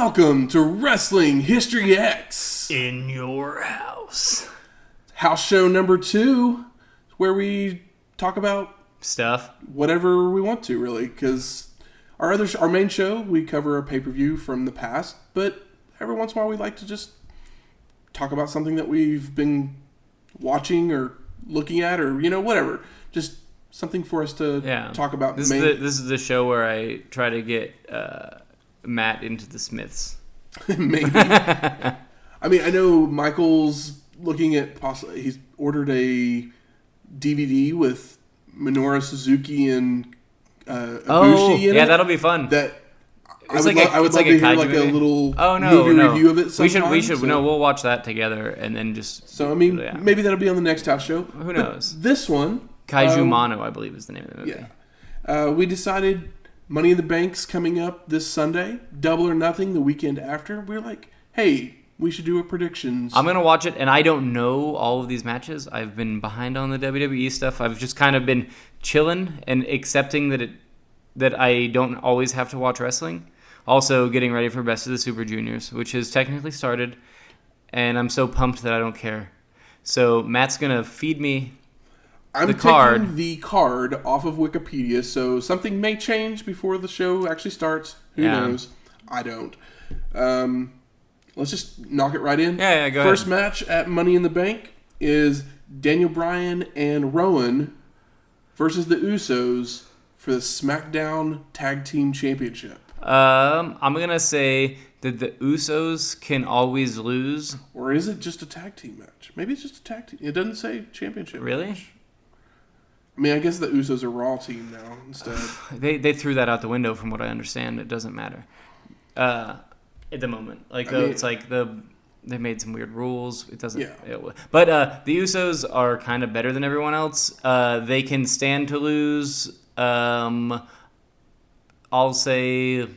Welcome to Wrestling History X. In your house. House show number 2, where we talk about stuff. Whatever we want to, really. Because our main show, we cover a pay-per-view from the past. But every once in a while, we like to just talk about something that we've been watching or looking at or, whatever. Just something for us to talk about. This is the show where I try to get Matt into the Smiths. Maybe. I mean, I know Michael's looking at he's ordered a DVD with Minoru Suzuki and Ibushi in it. Yeah, that'll be fun. I would love to hear like a little movie review of it sometime. We should. No, we'll watch that together and then just. So I mean, maybe that'll be on the next house show. Who knows? But this one, Kaiju Mano, I believe, is the name of the movie. Yeah, we decided Money in the Bank's coming up this Sunday. Double or Nothing the weekend after. We're like, hey, we should do a predictions. I'm gonna watch it, and I don't know all of these matches. I've been behind on the WWE stuff. I've just kind of been chilling and accepting that I don't always have to watch wrestling. Also, getting ready for Best of the Super Juniors, which has technically started, and I'm so pumped that I don't care. So Matt's gonna feed me I'm taking the card off of Wikipedia, so something may change before the show actually starts. Who knows? I don't. Let's just knock it right in. Yeah, go First ahead. match at Money in the Bank is Daniel Bryan and Rowan versus the Usos for the SmackDown Tag Team Championship. I'm going to say that the Usos can always lose. Or is it just a tag team match? Maybe it's just a tag team. It doesn't say championship Really? match. I mean, I guess the Usos are Raw team now instead. They threw that out the window from what I understand. It doesn't matter. At the moment. It's like they made some weird rules. It doesn't. Yeah. But the Usos are kind of better than everyone else. They can stand to lose. I'll say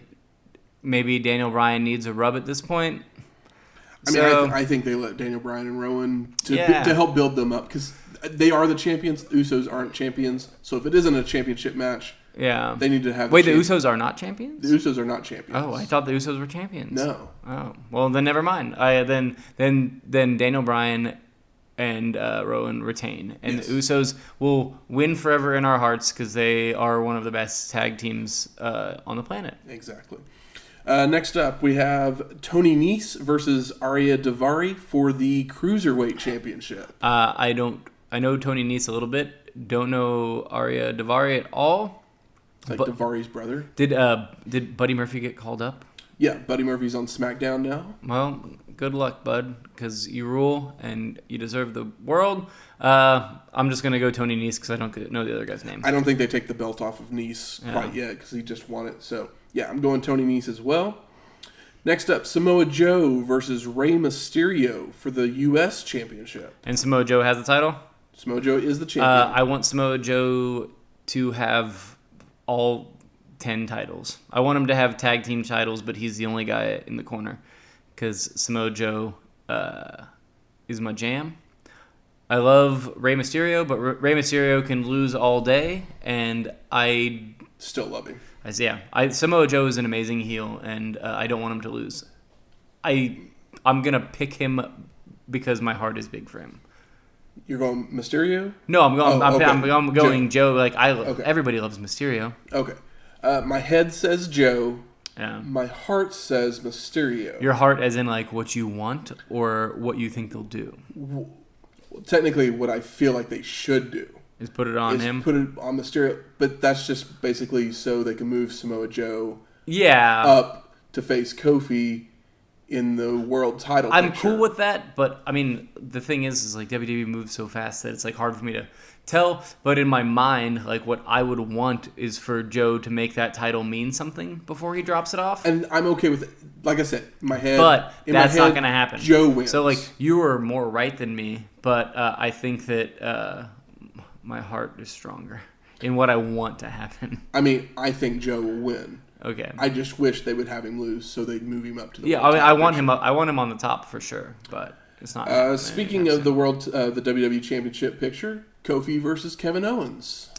maybe Daniel Bryan needs a rub at this point. I think they let Daniel Bryan and Rowan to help build them up because they are the champions. The Usos aren't champions. So if it isn't a championship match, they need to have. Wait, the Usos are not champions? The Usos are not champions. Oh, I thought the Usos were champions. No. Oh, well then never mind. Then Daniel Bryan and Rowan retain, and the Usos will win forever in our hearts because they are one of the best tag teams on the planet. Exactly. Next up, we have Tony Nese versus Arya Daivari for the Cruiserweight Championship. I know Tony Nese a little bit. Don't know Arya Daivari at all. Like Daivari's brother. Did Buddy Murphy get called up? Yeah, Buddy Murphy's on SmackDown now. Well, good luck, bud, because you rule and you deserve the world. I'm just going to go Tony Nese because I don't know the other guy's name. I don't think they take the belt off of Nese quite yet because he just won it. So, yeah, I'm going Tony Nese as well. Next up, Samoa Joe versus Rey Mysterio for the U.S. Championship. And Samoa Joe has the title? Samoa Joe is the champion. I want Samoa Joe to have all 10 titles. I want him to have tag team titles, but he's the only guy in the corner because Samoa Joe is my jam. I love Rey Mysterio, but Rey Mysterio can lose all day, and I still love him. Samoa Joe is an amazing heel, and I don't want him to lose. I'm gonna pick him because my heart is big for him. You're going Mysterio? No, I'm going Joe. Everybody loves Mysterio. Okay. My head says Joe. Yeah. My heart says Mysterio. Your heart as in like what you want or what you think they'll do? Well, technically, what I feel like they should do is put it on him. Put it on Mysterio, but that's just basically so they can move Samoa Joe up to face Kofi in the world title picture. I'm cool with that, but I mean, the thing is like WWE moves so fast that it's like hard for me to tell. But in my mind, like what I would want is for Joe to make that title mean something before he drops it off. And I'm okay with it. Like I said, my head. But that's not going to happen. Joe wins. So like you are more right than me, but I think that my heart is stronger in what I want to happen. I mean, I think Joe will win. Okay. I just wish they would have him lose so they'd move him up to the world title. I want him up. I want him on the top for sure, but it's not. Speaking of the WWE Championship picture, Kofi versus Kevin Owens.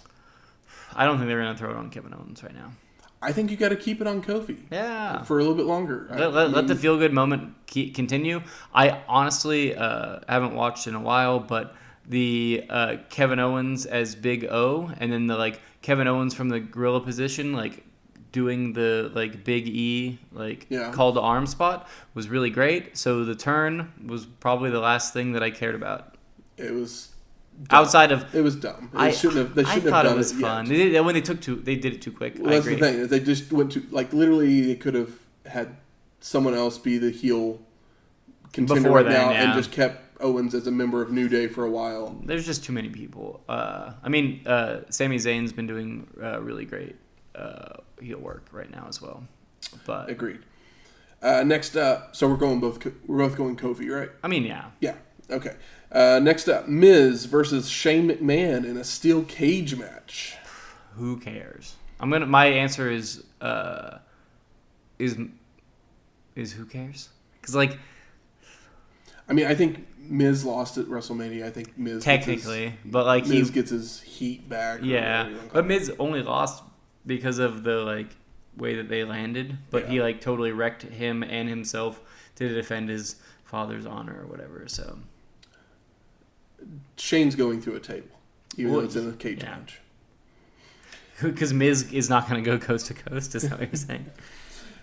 I don't think they're going to throw it on Kevin Owens right now. I think you got to keep it on Kofi. Yeah. For a little bit longer. Let the feel good moment continue. I honestly haven't watched in a while, but the Kevin Owens as Big O, and then the like Kevin Owens from the gorilla position, like doing the like Big E call to arm spot was really great. So the turn was probably the last thing that I cared about. It was dumb. Outside of it was dumb. They shouldn't have I thought done it was fun. Yet. When they did it too quick. Well, that's the thing. They just went to literally. They could have had someone else be the heel contender Before right then, now, yeah. and just kept Owens as a member of New Day for a while. There's just too many people. Sami Zayn's been doing really great heel work right now as well. But agreed. Next up, so we're both going Kofi, right? I mean, yeah. Yeah. Okay. Next up, Miz versus Shane McMahon in a steel cage match. Who cares? My answer is who cares? Because I mean, I think Miz lost at WrestleMania. I think Miz technically, Miz gets his heat back. Yeah, but Miz only lost because of the way that they landed. But he totally wrecked him and himself to defend his father's honor or whatever. So Shane's going through a table, even though it's in a cage match. Because Miz is not going to go coast to coast, is that what you're saying?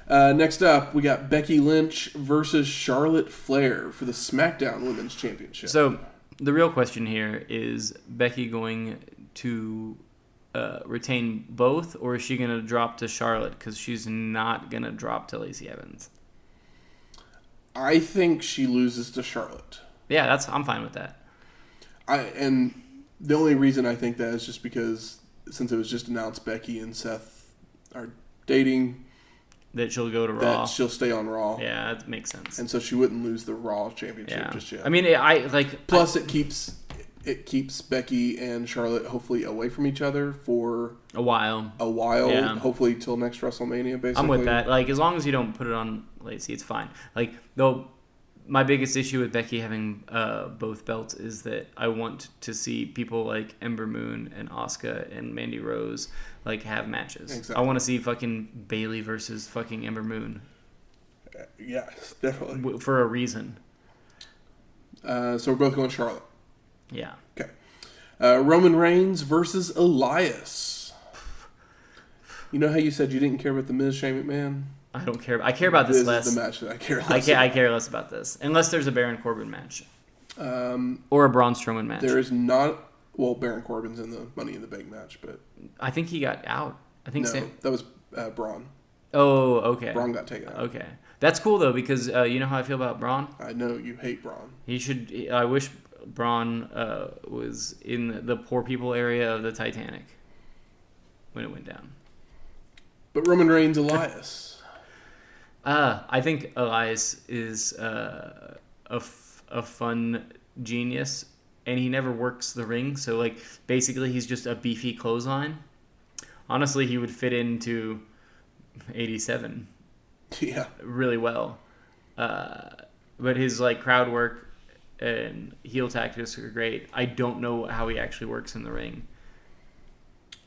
Next up, we got Becky Lynch versus Charlotte Flair for the SmackDown Women's Championship. So the real question here is Becky going to retain both, or is she going to drop to Charlotte? Because she's not going to drop to Lacey Evans. I think she loses to Charlotte. Yeah, I'm fine with that. And the only reason I think that is just because since it was just announced Becky and Seth are dating, that she'll go to Raw. That she'll stay on Raw. Yeah, that makes sense. And so she wouldn't lose the Raw championship just yet. I mean, Plus, it keeps Becky and Charlotte hopefully away from each other for a while. Yeah. Hopefully till next WrestleMania. Basically, I'm with that. As long as you don't put it on Lacey, it's fine. Though. My biggest issue with Becky having both belts is that I want to see people like Ember Moon and Asuka and Mandy Rose have matches. Exactly. I want to see fucking Bayley versus fucking Ember Moon. Yes, definitely. For a reason. So we're both going Charlotte. Yeah. Okay. Roman Reigns versus Elias. You know how you said you didn't care about the Miz, Shane McMahon? I don't care. I care about this less. This is the match that I care less about. I care less about this. Unless there's a Baron Corbin match. Or a Braun Strowman match. There is not... Well, Baron Corbin's in the Money in the Bank match, but... I think he got out. That was Braun. Oh, okay. Braun got taken out. Okay. That's cool, though, because you know how I feel about Braun? I know you hate Braun. I wish Braun was in the poor people area of the Titanic when it went down. But Roman Reigns, Elias... I think Elias is a fun genius, and he never works the ring. So, basically, he's just a beefy clothesline. Honestly, he would fit into 87 really well. But his, crowd work and heel tactics are great. I don't know how he actually works in the ring.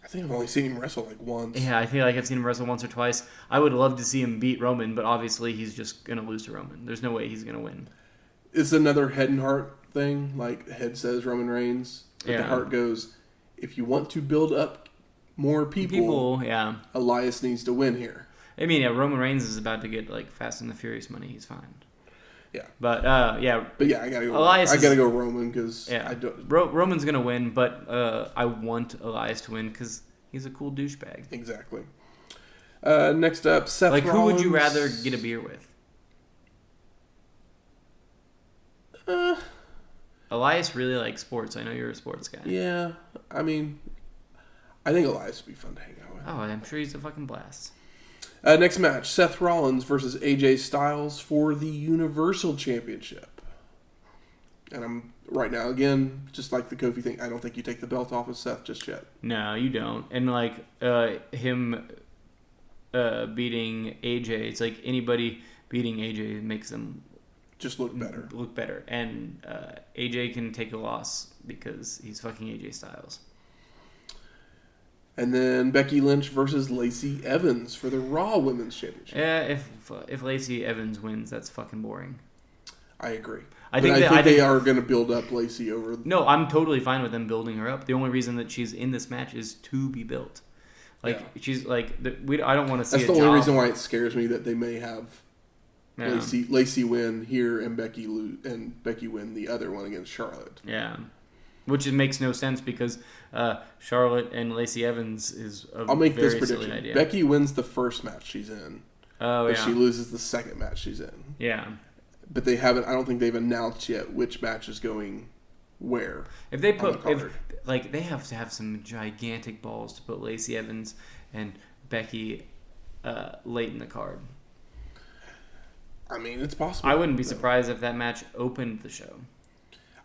I think I've only seen him wrestle once. Yeah, I think I've seen him wrestle once or twice. I would love to see him beat Roman, but obviously he's just going to lose to Roman. There's no way he's going to win. It's another head and heart thing. Head says Roman Reigns, but the heart goes, if you want to build up more people, Elias needs to win here. I mean, Roman Reigns is about to get Fast and the Furious money. He's fine. Yeah. But I gotta go. I gotta go Roman because Roman's gonna win, but I want Elias to win because he's a cool douchebag. Exactly. Next up, Seth Rollins. Who would you rather get a beer with? Elias really likes sports. I know you're a sports guy. Yeah, I mean, I think Elias would be fun to hang out with. Oh, I'm sure he's a fucking blast. Next match, Seth Rollins versus AJ Styles for the Universal Championship. And I'm, right now, again, just like the Kofi thing, I don't think you take the belt off of Seth just yet. No, you don't. And, him beating AJ, it's like anybody beating AJ makes them... just look better. And AJ can take a loss because he's fucking AJ Styles. And then Becky Lynch versus Lacey Evans for the Raw Women's Championship. Yeah, if Lacey Evans wins, that's fucking boring. I agree. I think they are going to build up Lacey over. No, I'm totally fine with them building her up. The only reason that she's in this match is to be built. She's like I don't want to see. That's the only reason why it scares me that they may have Lacey win here and Becky win the other one against Charlotte. Yeah, which makes no sense because Charlotte and Lacey Evans is a I'll make this very prediction. silly idea. Becky wins the first match she's in. Oh, but she loses the second match she's in. Yeah. But they haven't. I don't think they've announced yet which match is going where. If they they have to have some gigantic balls to put Lacey Evans and Becky late in the card. I mean, it's possible. I wouldn't be surprised if that match opened the show.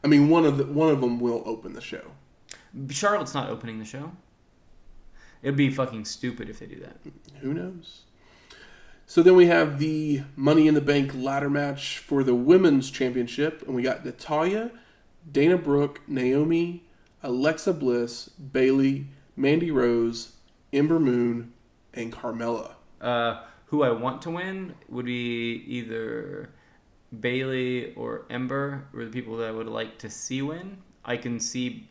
I mean, one of them will open the show. Charlotte's not opening the show. It'd be fucking stupid if they do that. Who knows? So then we have the Money in the Bank ladder match for the Women's Championship. And we got Natalya, Dana Brooke, Naomi, Alexa Bliss, Bayley, Mandy Rose, Ember Moon, and Carmella. Who I want to win would be either Bayley or Ember, or the people that I would like to see win. I can see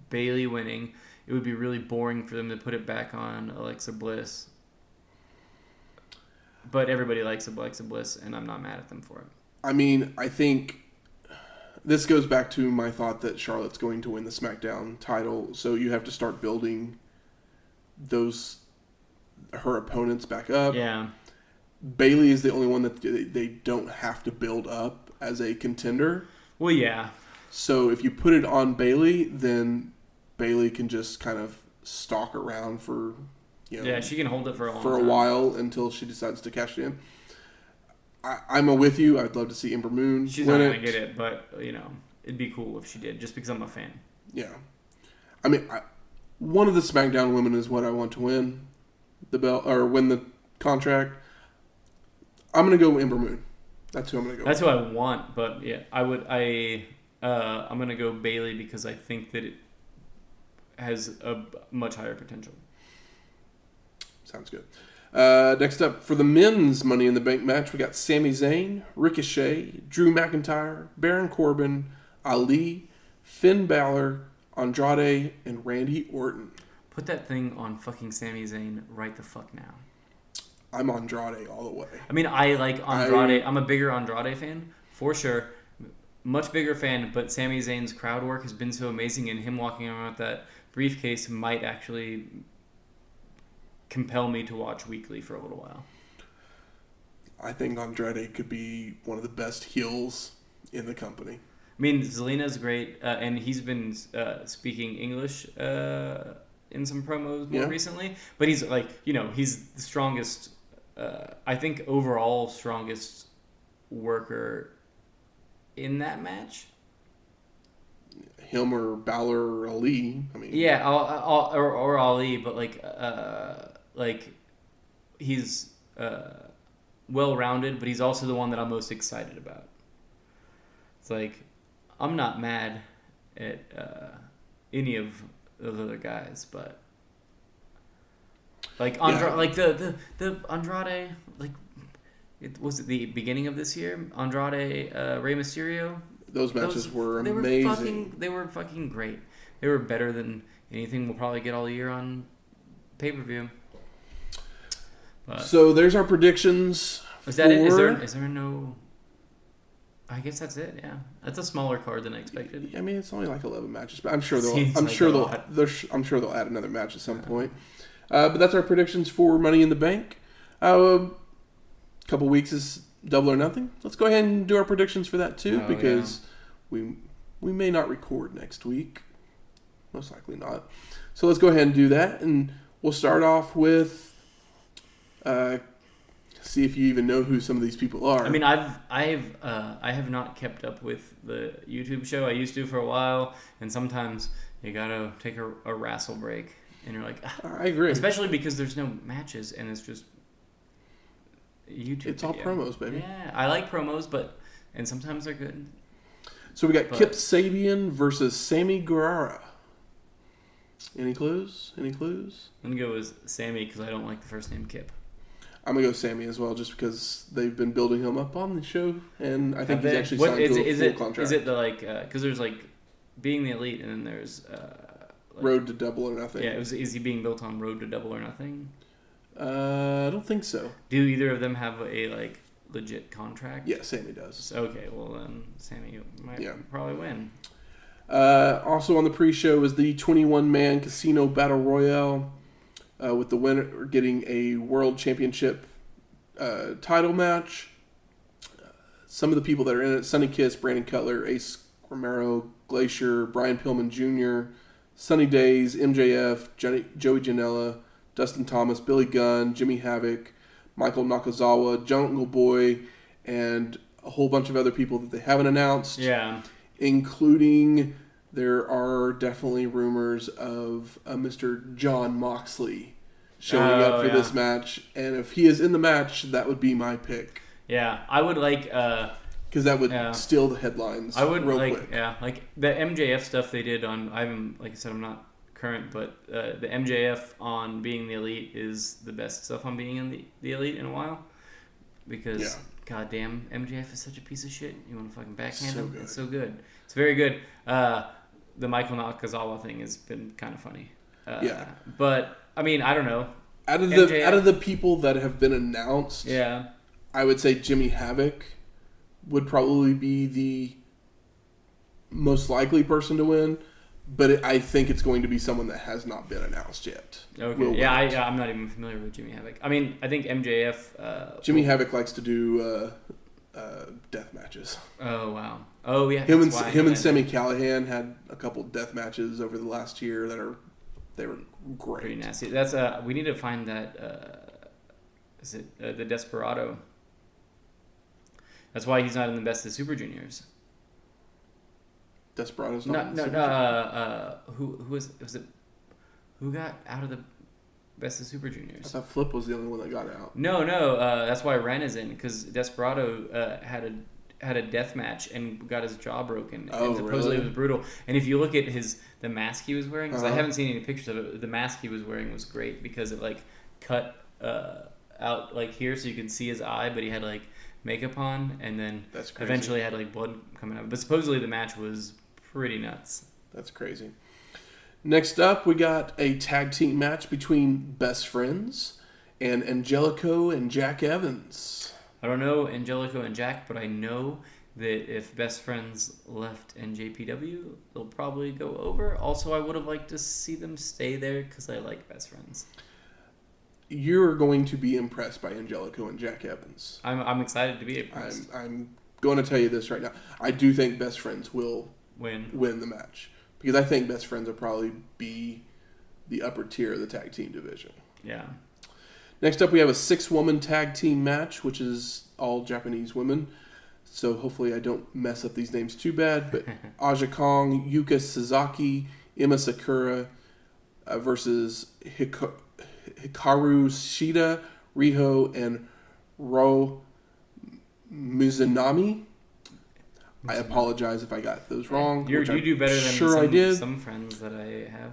Bayley winning. It would be really boring for them to put it back on Alexa Bliss. But everybody likes Alexa Bliss, and I'm not mad at them for it. I mean, I think this goes back to my thought that Charlotte's going to win the SmackDown title, so you have to start building her opponents back up. Yeah. Bayley is the only one that they don't have to build up as a contender. Well, yeah. So if you put it on Bayley, then Bayley can just kind of stalk around for, she can hold it for a long time. For a while until she decides to cash it in. I'm with you. I'd love to see Ember Moon She's win not going to get it, but, it'd be cool if she did, just because I'm a fan. Yeah. I mean, one of the SmackDown women is what I want to win the belt, or win the contract. I'm going to go Ember Moon. That's who I'm going to go That's who I want, but yeah, I'm going to go Bayley because I think that it has a much higher potential. Sounds good. Next up, for the men's Money in the Bank match, we got Sami Zayn, Ricochet, Drew McIntyre, Baron Corbin, Ali, Finn Balor, Andrade, and Randy Orton. Put that thing on fucking Sami Zayn right the fuck now. I'm Andrade all the way. I mean, I like Andrade. I'm a bigger Andrade fan, for sure. Much bigger fan, but Sami Zayn's crowd work has been so amazing, and him walking around with that briefcase might actually compel me to watch weekly for a little while. I think Andrade could be one of the best heels in the company. I mean, Zelina's great, and he's been speaking English in some promos more recently. But he's he's the strongest, I think overall strongest worker in that match. Him or Balor or Ali. I mean, yeah, or Ali, but he's well-rounded, but he's also the one that I'm most excited about. It's like I'm not mad at any of those other guys, but the Andrade, was it the beginning of this year? Andrade, Rey Mysterio. Those matches were amazing. They were fucking great. They were better than anything we'll probably get all year on pay-per-view. So there's our predictions. Is that it? Is there no? I guess that's it. Yeah, that's a smaller card than I expected. I mean, it's only like 11 matches, but I'm sure they'll add another match at some point. But that's our predictions for Money in the Bank. Couple weeks is Double or Nothing. Let's go ahead and do our predictions for that too, because we may not record next week. Most likely not. So let's go ahead and do that, and we'll start off with see if you even know who some of these people are. I mean, I have not kept up with the YouTube show. I used to for a while, and sometimes you gotta take a wrestle break, and you're like, I agree. Especially because there's no matches, and it's just YouTube. It's all promos, baby. Yeah, I like promos, and sometimes they're good. So we got Kip Sabian versus Sammy Guevara Any clues? Any clues? I'm gonna go with Sammy because I don't like the first name Kip. I'm gonna go Sammy as well, just because they've been building him up on the show, and I think he's actually What signed to a full contract. Is it the like? Because there's like being the elite, and then there's Road to Double or Nothing. Yeah, is he being built on Road to Double or Nothing? I don't think so. Do either of them have a like legit contract? Yeah, Sammy does. Okay, well then Sammy might probably win. Also on the pre-show is the 21-man Casino Battle Royale, with the winner getting a World Championship title match. Some of the people that are in it: Sonny Kiss, Brandon Cutler, Ace Romero, Glacier, Brian Pillman Jr., Sunny Days, MJF, Joey Janela, Dustin Thomas, Billy Gunn, Jimmy Havoc, Michael Nakazawa, Jungle Boy, and a whole bunch of other people that they haven't announced. Yeah. Including, there are definitely rumors of Mr. John Moxley showing up for this match. And if he is in the match, that would be my pick. Yeah, I would like... because that would steal the headlines quick. Yeah, like the MJF stuff they did on... like I said, I'm not current, but the MJF on Being the Elite is the best stuff on Being in the Elite in a while. Because... Goddamn, MJF is such a piece of shit. You want to fucking backhand him? It's so good. It's very good. The Michael Nakazawa thing has been kind of funny. But I mean, I don't know. Out of the people that have been announced, I would say Jimmy Havoc would probably be the most likely person to win. But I think it's going to be someone that has not been announced yet. Okay. I'm not even familiar with Jimmy Havoc. I mean, I think MJF... Jimmy Havoc likes to do death matches. Oh, wow. Oh, yeah. Him and Sami Callihan had a couple death matches over the last year they were great. Pretty nasty. That's we need to find that... is it the Desperado? That's why he's not in the Best of Super Juniors. Desperado's who was it? Who got out of the Best of Super Juniors? I thought Flip was the only one that got out. No, that's why Ren is in, because Desperado had a death match and got his jaw broken. Oh, and supposedly really? It was brutal. And if you look at the mask he was wearing, because I haven't seen any pictures of it, the mask he was wearing was great because it like cut out like here so you could see his eye, but he had like makeup on, and then eventually had like blood coming out. But supposedly the match was pretty nuts. That's crazy. Next up, we got a tag team match between Best Friends and Angelico and Jack Evans. I don't know Angelico and Jack, but I know that if Best Friends left NJPW, they'll probably go over. Also, I would have liked to see them stay there because I like Best Friends. You're going to be impressed by Angelico and Jack Evans. I'm excited to be impressed. I'm going to tell you this right now. I do think Best Friends will win the match. Because I think Best Friends will probably be the upper tier of the tag team division. Yeah. Next up, we have a 6-woman tag team match, which is all Japanese women. So hopefully I don't mess up these names too bad. But Aja Kong, Yuka Sasaki, Emma Sakura versus Hikaru Shida, Riho, and Ro Mizunami. I apologize if I got those wrong. You do better than some friends that I have.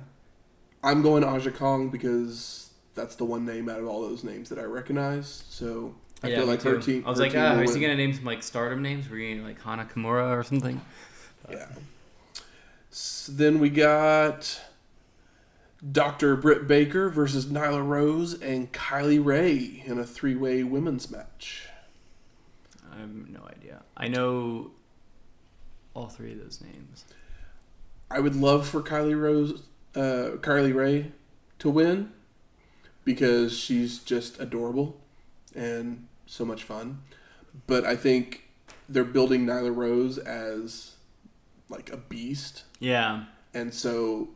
I'm going Aja Kong because that's the one name out of all those names that I recognize. So I feel like her team. I was like, is he going to name some like stardom names? Were you going to like Hana Kimura or something? Yeah. So then we got Dr. Britt Baker versus Nyla Rose and Kylie Ray in a 3-way women's match. I have no idea. I know all three of those names. I would love for Kylie Ray to win because she's just adorable and so much fun. But I think they're building Nyla Rose as like a beast. Yeah. And so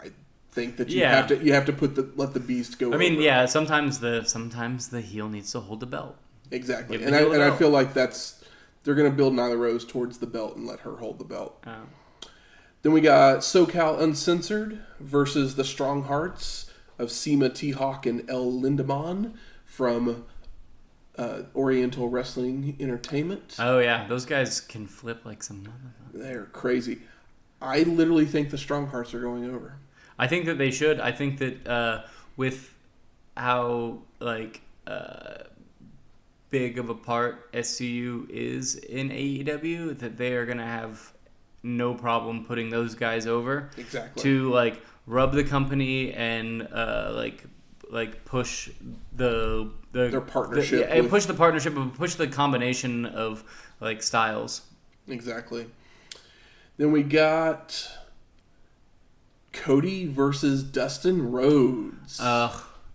I think that you have to let the beast go. I mean, yeah, sometimes the heel needs to hold the belt. Exactly. And I feel like they're going to build Nyla Rose towards the belt and let her hold the belt. Oh. Then we got SoCal Uncensored versus the Strong Hearts of Seema T-Hawk and El Lindemann from Oriental Wrestling Entertainment. Oh, yeah. Those guys can flip like some motherfucker. They're crazy. I literally think the Strong Hearts are going over. I think that they should. I think that with how big of a part SCU is in AEW, that they are gonna have no problem putting those guys over. Exactly. To rub the company and push their partnership. Push the partnership, and push the combination of styles. Exactly. Then we got Cody versus Dustin Rhodes.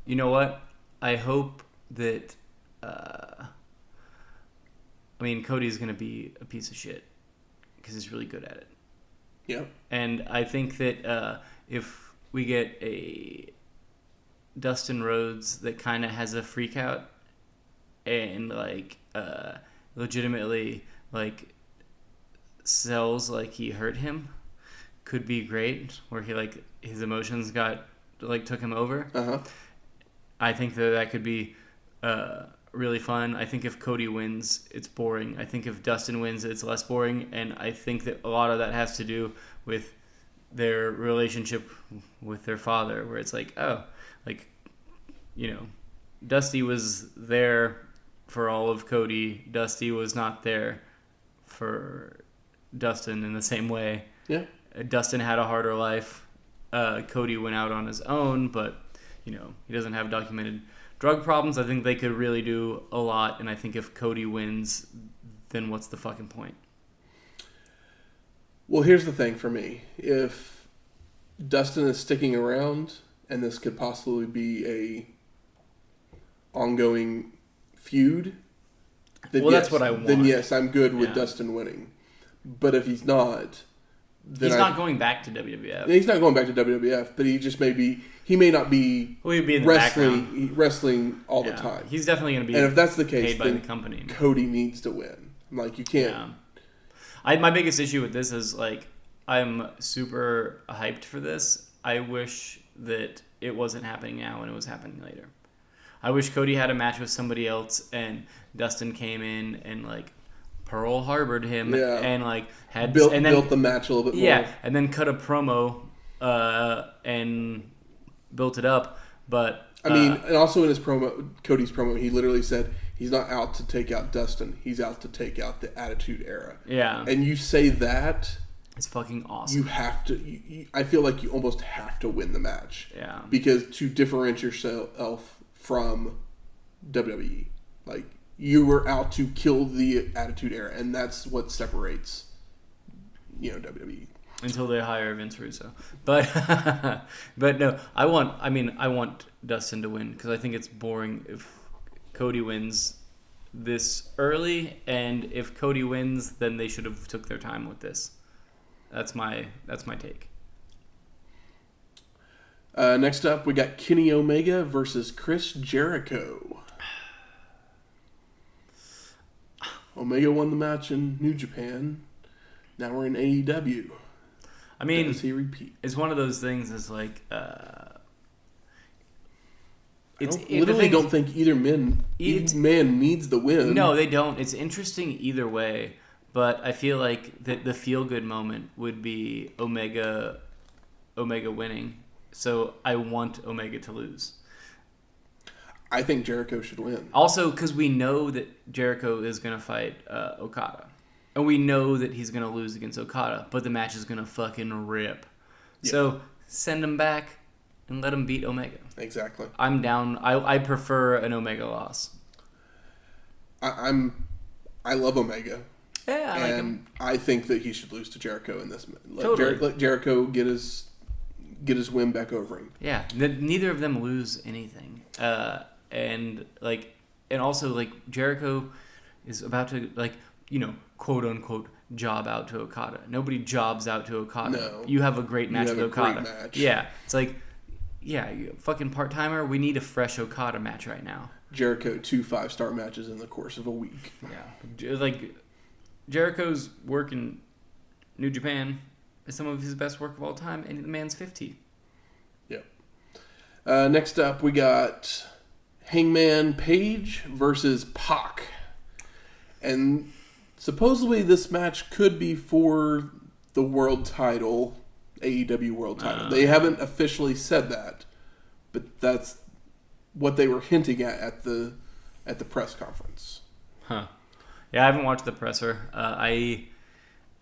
You know what? I hope that. Cody's gonna be a piece of shit because he's really good at it. Yep. And I think that if we get a Dustin Rhodes that kind of has a freak out and legitimately sells he hurt him, could be great, where he his emotions took him over. I think that could be really fun. I think if Cody wins, it's boring. I think if Dustin wins, it's less boring, and I think that a lot of that has to do with their relationship with their father, where it's Dusty was there for all of Cody. Dusty was not there for Dustin in the same way. Yeah. Dustin had a harder life. Cody went out on his own, but he doesn't have documented drug problems. I think they could really do a lot, and I think if Cody wins, then what's the fucking point? Well, here's the thing for me. If Dustin is sticking around, and this could possibly be a ongoing feud, then that's what I want. Then yes, I'm good with Dustin winning. But if he's not, then he's not going back to WWF. He's not going back to WWF, but he just he may not be he'd be in the wrestling all the time. He's definitely going to be. And if that's the case, paid by then the company. Cody needs to win. You can't. Yeah. My biggest issue with this is I'm super hyped for this. I wish that it wasn't happening now and it was happening later. I wish Cody had a match with somebody else and Dustin came in and Pearl Harbored him and had built the match a little bit more. Yeah, and then cut a promo and built it up. But and also in Cody's promo, he literally said he's not out to take out Dustin. He's out to take out the Attitude Era. Yeah. And you say that, it's fucking awesome. You have to. I feel like you almost have to win the match. Yeah. Because to differentiate yourself from WWE, you were out to kill the Attitude Era, and that's what separates, WWE. Until they hire Vince Russo, but no, I want Dustin to win because I think it's boring if Cody wins this early, and if Cody wins, then they should have took their time with this. That's my take. Next up, we got Kenny Omega versus Chris Jericho. Omega won the match in New Japan. Now we're in AEW. Does he repeat? It's one of those things. It's I don't think either man needs the win. No, they don't. It's interesting either way, but I feel like the feel good moment would be Omega winning. So I want Omega to lose. I think Jericho should win. Also, because we know that Jericho is going to fight Okada. And we know that he's going to lose against Okada, but the match is going to fucking rip. Yeah. So send him back and let him beat Omega. Exactly. I'm down. I prefer an Omega loss. I love Omega. Yeah, I like him. I think that he should lose to Jericho in this. Let Jericho get his win back over him. Yeah, neither of them lose anything. And also Jericho is about to quote unquote job out to Okada. Nobody jobs out to Okada. No. You have a great match with Okada. Great match. Yeah. It's you fucking part-timer, we need a fresh Okada match right now. Jericho 2 5-star matches in the course of a week. Yeah. Jericho's work in New Japan is some of his best work of all time, and the man's 50. Yep. Next up, we got Hangman Page versus Pac. And supposedly this match could be for the world title AEW World Title. They haven't officially said that, but that's what they were hinting at the press conference. Huh. Yeah, I haven't watched the presser. I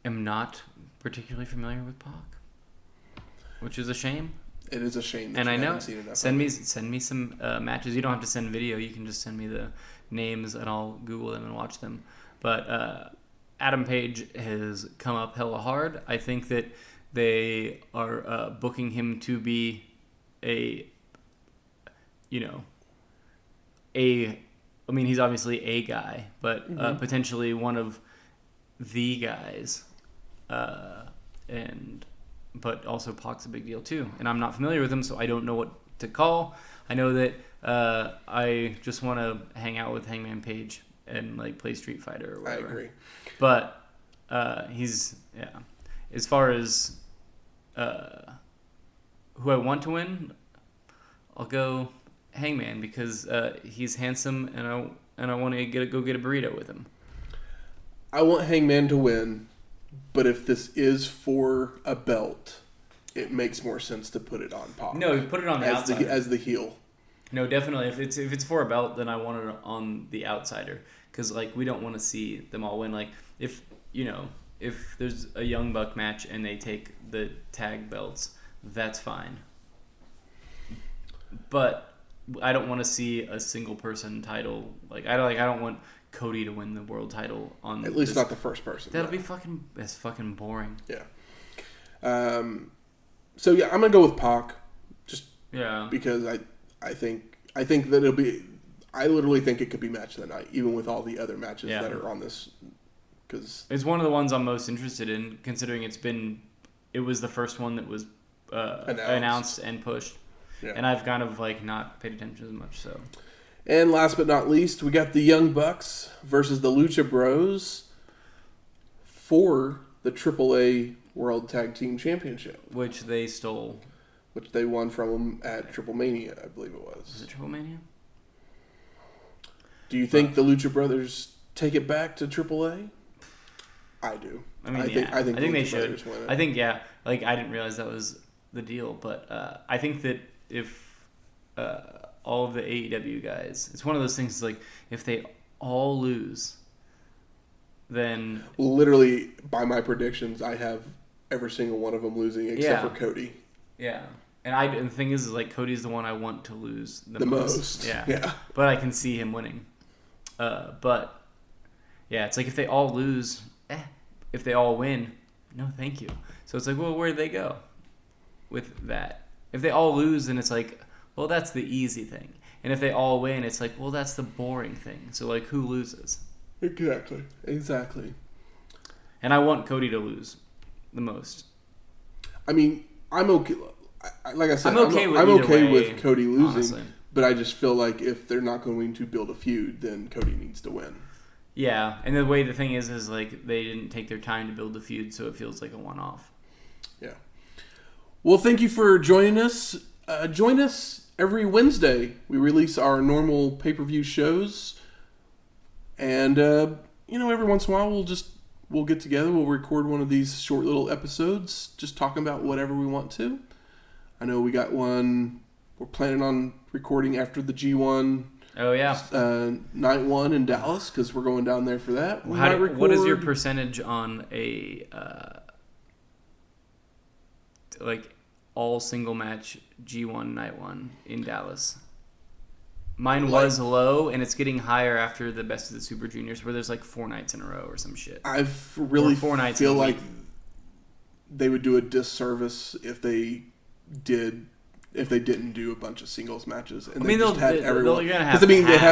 am not particularly familiar with Pac, which is a shame. It is a shame. And I know. Seen enough send me some matches. You don't have to send video. You can just send me the names, and I'll Google them and watch them. But Adam Page has come up hella hard. I think that they are booking him to be I mean, he's obviously a guy, but potentially one of the guys. But also Pac's a big deal too. And I'm not familiar with him, so I don't know what to call. I know that I just want to hang out with Hangman Page and like play Street Fighter or whatever. I agree. But as far as who I want to win, I'll go Hangman because he's handsome and I want to go get a burrito with him. I want Hangman to win, but if this is for a belt, it makes more sense to put it on Pac. No, put it on the outsider as the heel. No, definitely. If it's for a belt, then I want it on the outsider because like we don't want to see them all win. Like if there's a Young Buck match and they take the tag belts, that's fine. But I don't want to see a single person title. I don't want Cody to win the world title on at least not the first person. That'll be fucking boring. Yeah. So yeah, I'm gonna go with Pac, just because I think that it'll be. I literally think it could be match of the night, even with all the other matches that are on this. Because it's one of the ones I'm most interested in, considering it was the first one that was announced and pushed, and I've kind of not paid attention as much. So. And last but not least, we got the Young Bucks versus the Lucha Bros for the AAA World Tag Team Championship. Which they stole. Which they won from them at Triple Mania, I believe it was. Was it Triple Mania? Do you think the Lucha Brothers take it back to AAA? I do. I mean, I think they should. I think, I didn't realize that was the deal, but I think that if... all of the AEW guys. It's one of those things if they all lose, then... Literally, by my predictions, I have every single one of them losing except for Cody. Yeah. And the thing is Cody's the one I want to lose the most. Yeah. But I can see him winning. But, yeah, it's if they all lose, if they all win, no thank you. So it's well, where'd they go with that? If they all lose, then it's well, that's the easy thing. And if they all win, it's well, that's the boring thing. So, who loses? Exactly. And I want Cody to lose the most. I mean, I'm okay. Like I said, I'm okay with Cody losing. Honestly. But I just feel if they're not going to build a feud, then Cody needs to win. Yeah, and the thing is they didn't take their time to build the feud, so it feels like a one-off. Yeah. Well, thank you for joining us. Join us every Wednesday. We release our normal pay-per-view shows. And, every once in a while we'll get together. We'll record one of these short little episodes just talking about whatever we want to. I know we got one we're planning on recording after the G1 night one in Dallas because we're going down there for that. What is your percentage on a all single match G1 night one in Dallas? Mine was low, and it's getting higher after the Best of the Super Juniors, where there's 4 nights in a row or some shit. I really 4 nights feel like they would do a disservice if they didn't do a bunch of singles matches. And they'll had everyone. Because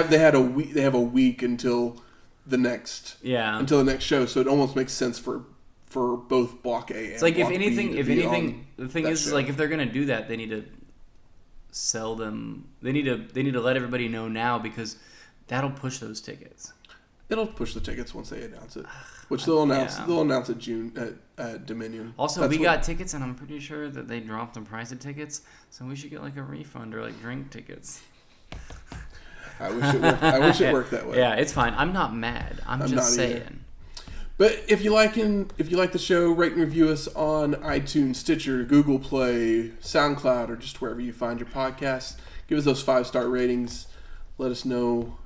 they have a week until the next show, so it almost makes sense for both Block A and it's Block if anything, B the thing is show. if they're gonna do that, they need to sell them. They need to let everybody know now because that'll push those tickets. It'll push the tickets once they announce it, which they'll announce. Yeah. They'll announce it June at Dominion. Also, we got tickets, and I'm pretty sure that they dropped the price of tickets, so we should get a refund or drink tickets. I wish it worked that way. Yeah, it's fine. I'm not mad. I'm just saying. But if you like the show, rate and review us on iTunes, Stitcher, Google Play, SoundCloud, or just wherever you find your podcasts. Give us those 5-star ratings. Let us know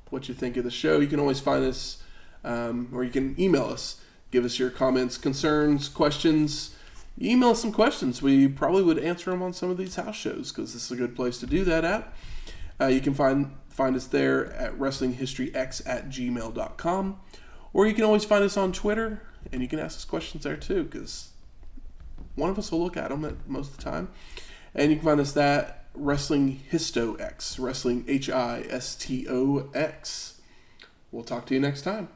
what you think of the show. You can always find us, or you can email us. Give us your comments, concerns, questions. Email us some questions. We probably would answer them on some of these house shows because this is a good place to do that at. You can find us there at wrestlinghistoryx@gmail.com. Or you can always find us on Twitter, and you can ask us questions there too, because one of us will look at them most of the time. And you can find us at Wrestling HistoX, Wrestling HISTOX. We'll talk to you next time.